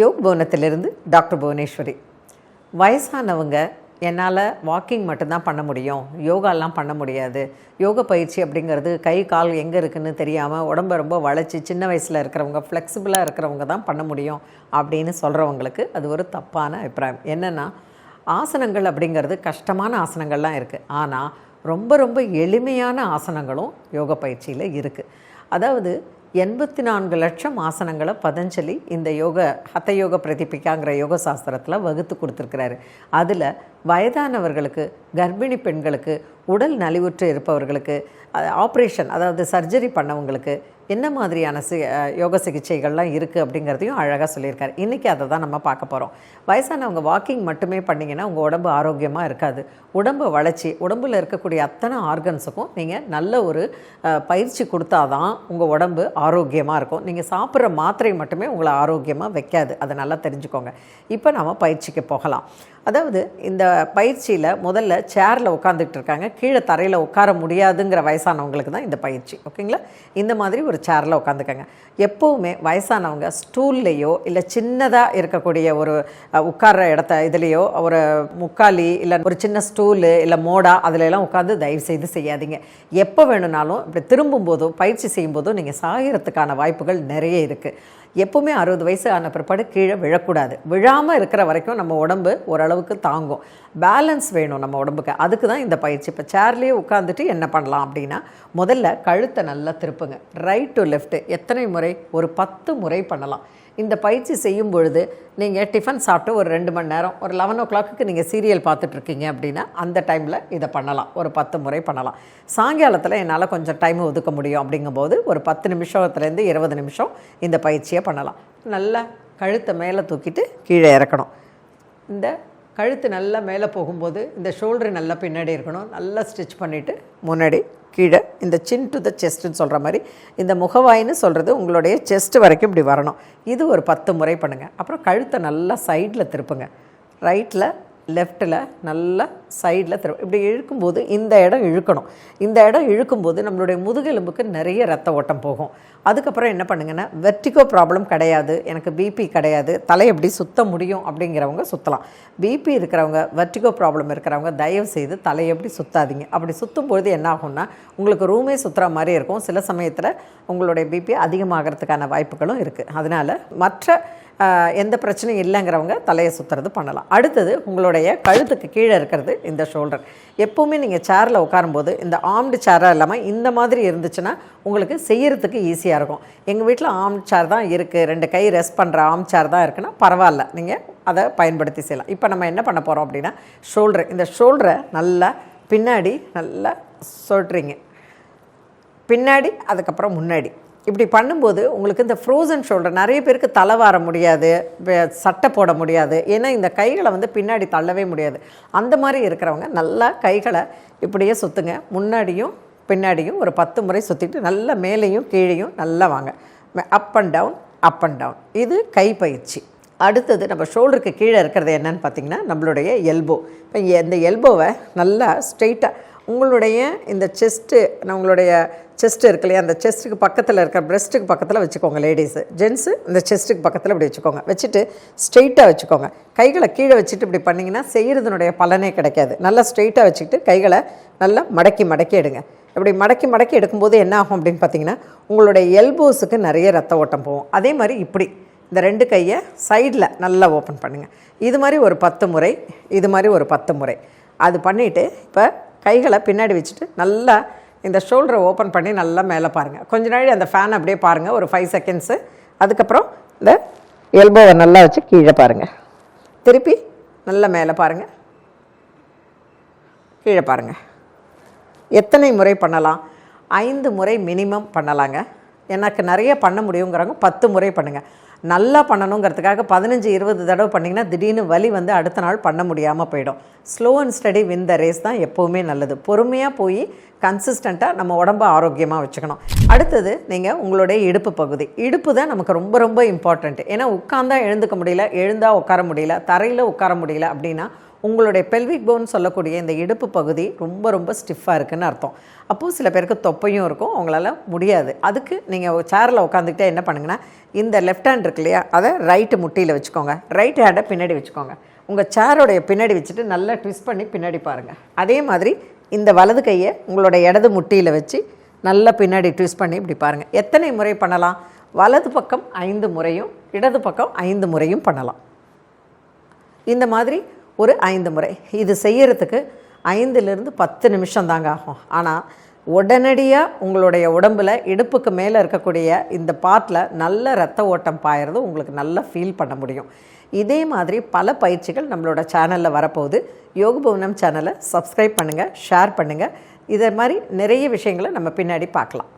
Yoke பவனத்திலிருந்து doctor Bhuvaneswari. வயசானவங்க என்னால் walking மட்டும்தான் பண்ண முடியும், யோகாலாம் பண்ண முடியாது, யோக பயிற்சி அப்படிங்கிறது கை கால் எங்கே இருக்குதுன்னு தெரியாமல் உடம்பை ரொம்ப வளைச்சி சின்ன வயசில் இருக்கிறவங்க ஃப்ளெக்சிபிளாக இருக்கிறவங்க தான் பண்ண முடியும் அப்படின்னு சொல்கிறவங்களுக்கு அது ஒரு தப்பான அபிப்பிராயம். என்னென்னா, ஆசனங்கள் அப்படிங்கிறது கஷ்டமான ஆசனங்கள்லாம் இருக்குது, ஆனால் ரொம்ப ரொம்ப எளிமையான ஆசனங்களும் யோக பயிற்சியில் இருக்குது. அதாவது 84 லட்சம் ஆசனங்களை பதஞ்சலி இந்த ஹத யோக பிரதிபிகாங்கிற யோக சாஸ்திரத்தில் வகுத்து கொடுத்துருக்கிறாரு. அதில் வயதானவர்களுக்கு, கர்ப்பிணி பெண்களுக்கு, உடல் நலிவுற்று இருப்பவர்களுக்கு, ஆப்ரேஷன் அதாவது சர்ஜரி பண்ணவங்களுக்கு என்ன மாதிரியான யோக சிகிச்சைகள்லாம் இருக்குது அப்படிங்கிறதையும் அழகாக சொல்லியிருக்காரு. இன்றைக்கி அதை தான் நம்ம பார்க்க போகிறோம். வயசானவங்க வாக்கிங் மட்டுமே பண்ணிங்கன்னா உங்கள் உடம்பு ஆரோக்கியமாக இருக்காது. உடம்பை வளைச்சி உடம்பில் இருக்கக்கூடிய அத்தனை ஆர்கன்ஸுக்கும் நீங்கள் நல்ல ஒரு பயிற்சி கொடுத்தாதான் உங்கள் உடம்பு ஆரோக்கியமாக இருக்கும். நீங்கள் சாப்பிட்ற மாத்திரை மட்டுமே உங்களை ஆரோக்கியமாக வைக்காது, அதை நல்லா தெரிஞ்சுக்கோங்க. இப்போ நம்ம பயிற்சிக்கு போகலாம். அதாவது இந்த பயிற்சியில் முதல்ல சேரில் உட்காந்துக்கிட்டு இருக்காங்க, கீழே தரையில் உட்கார முடியாதுங்கிற வயசானவங்களுக்கு தான் இந்த பயிற்சி. ஓகேங்களா? இந்த மாதிரி ஒரு சேரில் உட்காந்துக்கங்க. எப்போவுமே வயசானவங்க ஸ்டூல்லையோ இல்லை சின்னதாக இருக்கக்கூடிய ஒரு உட்கார்ற இதுலேயோ ஒரு முக்காலி இல்லை ஒரு சின்ன ஸ்டூலு இல்லை மோடா அதிலெல்லாம் உட்காந்து தயவு செய்து செய்யாதீங்க. எப்போ வேணும்னாலும் இப்படி திரும்பும்போதோ பயிற்சி செய்யும்போதோ நீங்கள் சாகிறதுக்கான வாய்ப்புகள் நிறைய இருக்குது. எப்போவுமே 60 வயசு ஆன பிற்பாடு கீழே விழக்கூடாது. விழாமல் இருக்கிற வரைக்கும் நம்ம உடம்பு ஓரளவுக்கு தாங்கும். பேலன்ஸ் வேணும் நம்ம உடம்புக்கு, அதுக்கு தான் இந்த பயிற்சி. இப்போ சேர்லேயே உட்காந்துட்டு என்ன பண்ணலாம் அப்படின்னா, முதல்ல கழுத்தை நல்லா திருப்புங்க, ரைட் டு லெஃப்ட். எத்தனை முறை? ஒரு 10 முறை பண்ணலாம். இந்த பயிற்சி செய்யும் பொழுது நீங்கள் டிஃபன் சாப்பிட்டு ஒரு 2 மணி நேரம், ஒரு 11 o'clock நீங்கள் சீரியல் பார்த்துட்ருக்கீங்க அப்படின்னா அந்த டைமில் இதை பண்ணலாம். ஒரு 10 முறை பண்ணலாம். சாயங்காலத்தில் என்னால் கொஞ்சம் டைம் ஒதுக்க முடியும் அப்படிங்கும்போது ஒரு 10 நிமிஷத்துலேருந்து 20 நிமிஷம் இந்த பயிற்சியை பண்ணலாம். நல்லா கழுத்தை மேலே தூக்கிட்டு கீழே இறக்கணும். இந்த கழுத்து நல்லா மேலே போகும்போது இந்த ஷோல்டர் நல்லா பின்னாடி இருக்கணும். நல்லா ஸ்டிச் பண்ணிவிட்டு முன்னாடி கீழே இந்த சின் டு த செஸ்ட்டுன்னு சொல்கிற மாதிரி இந்த முகவாயின்னு சொல்கிறது உங்களுடைய செஸ்ட் வரைக்கும் இப்படி வரணும். இது ஒரு 10 முறை பண்ணுங்கள். அப்புறம் கழுத்தை நல்லா சைடில் திருப்புங்க, ரைட்டில் லெஃப்ட்டில் நல்லா சைடில் இப்படி இழுக்கும்போது இந்த இடம் இழுக்கணும். இந்த இடம் இழுக்கும்போது நம்மளுடைய முதுகெலும்புக்கு நிறைய ரத்த ஓட்டம் போகும். அதுக்கப்புறம் என்ன பண்ணுங்கன்னா, வெர்டிகோ ப்ராப்ளம் கிடையாது, எனக்கு பிபி கிடையாது, தலை எப்படி சுத்த முடியும் அப்படிங்கிறவங்க சுற்றலாம். பிபி இருக்கிறவங்க, வெர்டிகோ ப்ராப்ளம் இருக்கிறவங்க தயவு செய்து தலையை எப்படி சுற்றாதீங்க. அப்படி சுற்றும் பொழுது என்ன ஆகும்னா, உங்களுக்கு ரூமே சுற்றுற மாதிரி இருக்கும். சில சமயத்தில் உங்களுடைய பிபி அதிகமாகிறதுக்கான வாய்ப்புகளும் இருக்குது. அதனால் மற்ற எந்த பிரச்சனையும் இல்லைங்கிறவங்க தலையை சுற்றுறது பண்ணலாம். அடுத்தது உங்களுடைய கழுத்துக்கு கீழே இருக்கிறது இந்த ஷோல்டர். எப்போவுமே நீங்கள் சேரில் உட்காரும்போது இந்த ஆர்ம்டு சேராக இல்லாமல் இந்த மாதிரி இருந்துச்சுன்னா உங்களுக்கு செய்கிறதுக்கு ஈஸியாக இருக்கும். எங்கள் வீட்டில் ஆர்ம் சேர் தான் இருக்குது, 2 கை ரெஸ்ட் பண்ணுற ஆர்ம் சேர் தான் இருக்குன்னா பரவாயில்ல, நீங்கள் அதை பயன்படுத்தி செய்யலாம். இப்போ நம்ம என்ன பண்ண போகிறோம் அப்படின்னா, இந்த ஷோல்டரை நல்லா பின்னாடி நல்லா சொல்கிறீங்க, பின்னாடி அதுக்கப்புறம் முன்னாடி. இப்படி பண்ணும்போது உங்களுக்கு இந்த ஃப்ரோசன் ஷோல்டர், நிறைய பேருக்கு தலை வார முடியாது, சட்டை போட முடியாது, ஏன்னா இந்த கைகளை பின்னாடி தள்ளவே முடியாது. அந்த மாதிரி இருக்கிறவங்க நல்லா கைகளை இப்படியே சுற்றுங்க, முன்னாடியும் பின்னாடியும் ஒரு 10 முறை சுற்றிட்டு நல்லா மேலேயும் கீழேயும் நல்லா வாங்க, up and down, up and down. இது கை பயிற்சி. அடுத்தது நம்ம ஷோல்டருக்கு கீழே இருக்கிறது என்னன்னு பார்த்திங்கன்னா, நம்மளுடைய எல்போ. இப்போ இந்த எல்போவை நல்லா ஸ்ட்ரெயிட்டாக உங்களுடைய இந்த உங்களுடைய செஸ்ட்டு இருக்கு இல்லையா, அந்த செஸ்ட்டுக்கு பக்கத்தில் இருக்கிற பிரெஸ்ட்டுக்கு பக்கத்தில் வச்சுக்கோங்க. லேடிஸு, ஜென்ஸு இந்த செஸ்ட்டுக்கு பக்கத்தில் இப்படி வச்சுக்கோங்க. வச்சுட்டு ஸ்ட்ரெயிட்டாக வச்சுக்கோங்க. கைகளை கீழே வச்சுட்டு இப்படி பண்ணிங்கன்னா செய்கிறதுனுடைய பலனே கிடைக்காது. நல்லா ஸ்ட்ரெயிட்டாக வச்சுக்கிட்டு கைகளை நல்லா மடக்கி மடக்கி எடுங்க. இப்படி மடக்கி மடக்கி எடுக்கும்போது என்ன ஆகும் அப்படின்னு பார்த்தீங்கன்னா, உங்களுடைய எல்போஸுக்கு நிறைய ரத்த ஓட்டம் போகும். அதே மாதிரி இப்படி இந்த 2 கையை சைடில் நல்லா ஓப்பன் பண்ணுங்கள். இது மாதிரி ஒரு 10 முறை, இது மாதிரி ஒரு 10 முறை அது பண்ணிவிட்டு, இப்போ கைகளை பின்னாடி வச்சுட்டு நல்லா இந்த ஷோல்டரை ஓப்பன் பண்ணி நல்லா மேலே பாருங்கள். கொஞ்ச நாள் அந்த ஃபேன் அப்படியே பாருங்கள், ஒரு 5 செகண்ட்ஸு. அதுக்கப்புறம் இந்த எல்போவை நல்லா வச்சு கீழே பாருங்கள், திருப்பி நல்லா மேலே பாருங்கள், கீழே பாருங்கள். எத்தனை முறை பண்ணலாம்? 5 முறை மினிமம் பண்ணலாங்க. எனக்கு நிறைய பண்ண முடியுங்கிறவங்க 10 முறை பண்ணுங்கள். நல்லா பண்ணணுங்கிறதுக்காக 15-20 தடவை பண்ணிங்கன்னா திடீர்னு வலி அடுத்த நாள் பண்ண முடியாமல் போயிடும். Slow and study win the race தான் எப்போவுமே நல்லது. பொறுமையாக போய் கன்சிஸ்டண்ட்டாக நம்ம உடம்பை ஆரோக்கியமாக வச்சுக்கணும். அடுத்தது நீங்கள் உங்களுடைய இடுப்பு பகுதி. இடுப்பு தான் நமக்கு ரொம்ப ரொம்ப இம்பார்ட்டண்ட். ஏன்னா உட்காந்தா எழுந்துக்க முடியல, எழுந்தால் உட்கார முடியல, தரையில் உட்கார முடியல அப்படின்னா உங்களுடைய பெல்விக் போன் சொல்லக்கூடிய இந்த இடுப்பு பகுதி ரொம்ப ரொம்ப ஸ்டிஃபாக இருக்குதுன்னு அர்த்தம். அப்போது சில பேருக்கு தொப்பையும் இருக்கும், அவங்களால முடியாது. அதுக்கு நீங்கள் சேரில் உட்காந்துக்கிட்டே என்ன பண்ணுங்கன்னா, இந்த லெஃப்ட் ஹேண்ட் இருக்கு இல்லையா, அதை ரைட்டு முட்டியில் வச்சுக்கோங்க, ரைட் ஹேண்டை பின்னாடி வச்சுக்கோங்க. உங்கள் சேரோடைய பின்னாடி வச்சுட்டு நல்லா ட்விஸ்ட் பண்ணி பின்னாடி பாருங்கள். அதே மாதிரி இந்த வலது கையை உங்களோட இடது முட்டியில் வச்சு நல்லா பின்னாடி ட்விஸ்ட் பண்ணி இப்படி பாருங்கள். எத்தனை முறை பண்ணலாம்? வலது பக்கம் 5 முறையும் இடது பக்கம் 5 முறையும் பண்ணலாம். இந்த மாதிரி ஒரு 5 முறை. இது செய்யறதுக்கு 5லிருந்து 10 நிமிஷம் தாங்க ஆகும். ஆனால் உடனடியாக உங்களுடைய உடம்பில் இடுப்புக்கு மேலே இருக்கக்கூடிய இந்த பார்ட்டில் நல்ல இரத்த ஓட்டம் பாயிறது உங்களுக்கு நல்லா ஃபீல் பண்ண முடியும். இதே மாதிரி பல பயிற்சிகள் நம்மளோட சேனலில் வரப்போகுது. யோக பவனம் சேனலை சப்ஸ்கிரைப் பண்ணுங்கள், ஷேர் பண்ணுங்கள். இதை மாதிரி நிறைய விஷயங்களை நம்ம பின்னாடி பார்க்கலாம்.